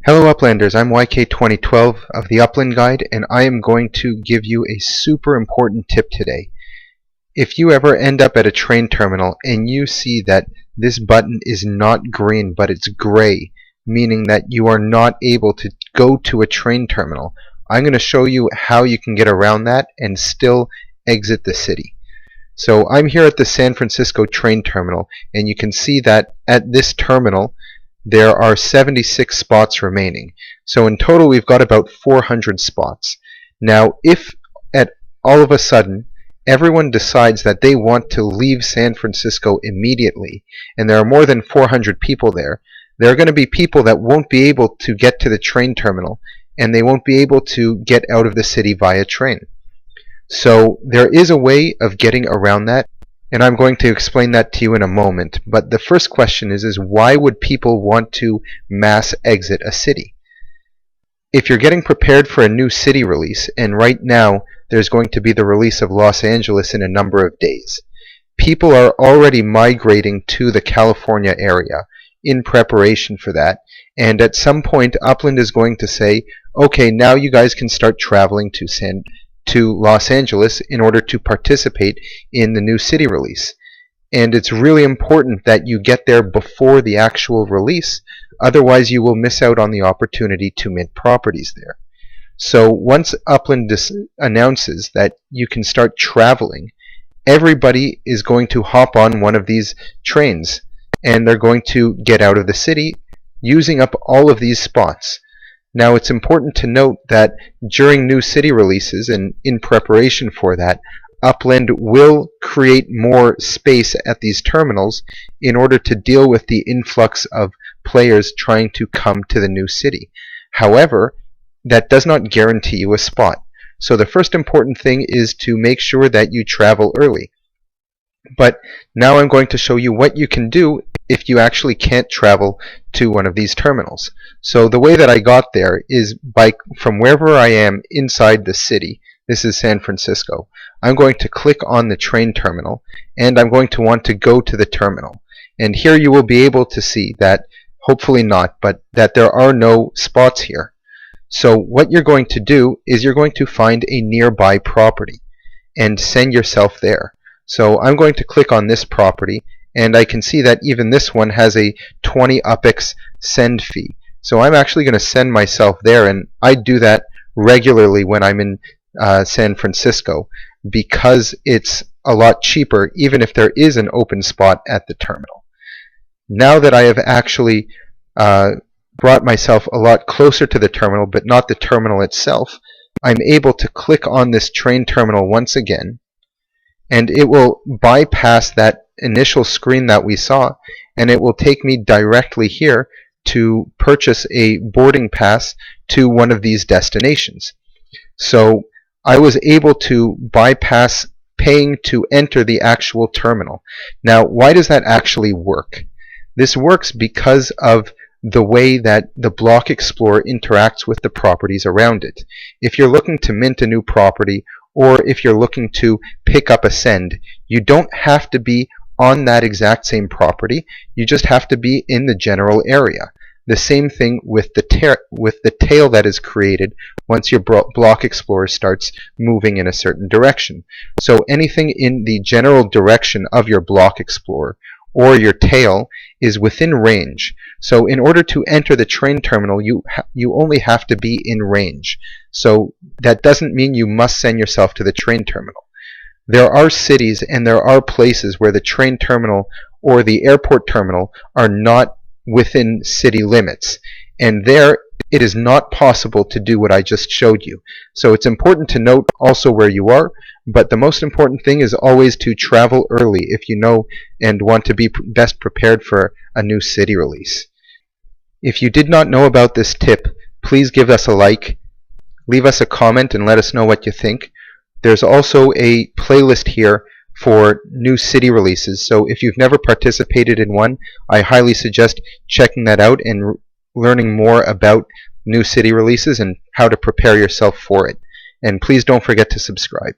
Hello Uplanders, I'm YK2012 of the Upland Guide, and I am going to give you a super important tip today. If you ever end up at a train terminal and you see that this button is not green but it's gray, meaning that you are not able to go to a train terminal, I'm going to show you how you can get around that and still exit the city. So I'm here at the San Francisco train terminal, and you can see that at this terminal there are 76 spots remaining. So in total we've got about 400 spots. Now if at all of a sudden everyone decides that they want to leave San Francisco immediately, and there are more than 400 people there are going to be people that won't be able to get to the train terminal, and they won't be able to get out of the city via train. So there is a way of getting around that, and I'm going to explain that to you in a moment. But the first question is why would people want to mass exit a city? If you're getting prepared for a new city release, and right now there's going to be the release of Los Angeles in a number of days, people are already migrating to the California area in preparation for that, and at some point Upland is going to say, okay, now you guys can start traveling to Los Angeles in order to participate in the new city release. And it's really important that you get there before the actual release, otherwise you will miss out on the opportunity to mint properties there. So once Upland announces that you can start traveling, everybody is going to hop on one of these trains, and they're going to get out of the city using up all of these spots. Now it's important to note that during new city releases and in preparation for that, Upland will create more space at these terminals in order to deal with the influx of players trying to come to the new city. However, that does not guarantee you a spot. So the first important thing is to make sure that you travel early. But now I'm going to show you what you can do if you actually can't travel to one of these terminals. So the way that I got there is from wherever I am inside the city. This is San Francisco. I'm going to click on the train terminal, and I'm going to want to go to the terminal. And here you will be able to see that, hopefully not, but that there are no spots here. So what you're going to do is you're going to find a nearby property and send yourself there. So I'm going to click on this property, and I can see that even this one has a 20 UPX send fee. So I'm actually going to send myself there, and I do that regularly when I'm in San Francisco because it's a lot cheaper even if there is an open spot at the terminal. Now that I have actually brought myself a lot closer to the terminal, but not the terminal itself, I'm able to click on this train terminal once again, and it will bypass that initial screen that we saw, and it will take me directly here to purchase a boarding pass to one of these destinations. So I was able to bypass paying to enter the actual terminal. Now, why does that actually work? This works because of the way that the Block Explorer interacts with the properties around it. If you're looking to mint a new property, or if you're looking to pick up a send, you don't have to be on that exact same property. You just have to be in the general area. The same thing with the tail that is created once your Block Explorer starts moving in a certain direction. So anything in the general direction of your Block Explorer or your tail is within range. So in order to enter the train terminal, you only have to be in range. So that doesn't mean you must send yourself to the train terminal. There are cities and there are places where the train terminal or the airport terminal are not within city limits, and there it is not possible to do what I just showed you. So it's important to note also where you are, but the most important thing is always to travel early if you know and want to be best prepared for a new city release. If you did not know about this tip, please give us a like, leave us a comment, and let us know what you think. There's also a playlist here for new city releases, so if you've never participated in one, I highly suggest checking that out and learning more about new city releases and how to prepare yourself for it. And please don't forget to subscribe.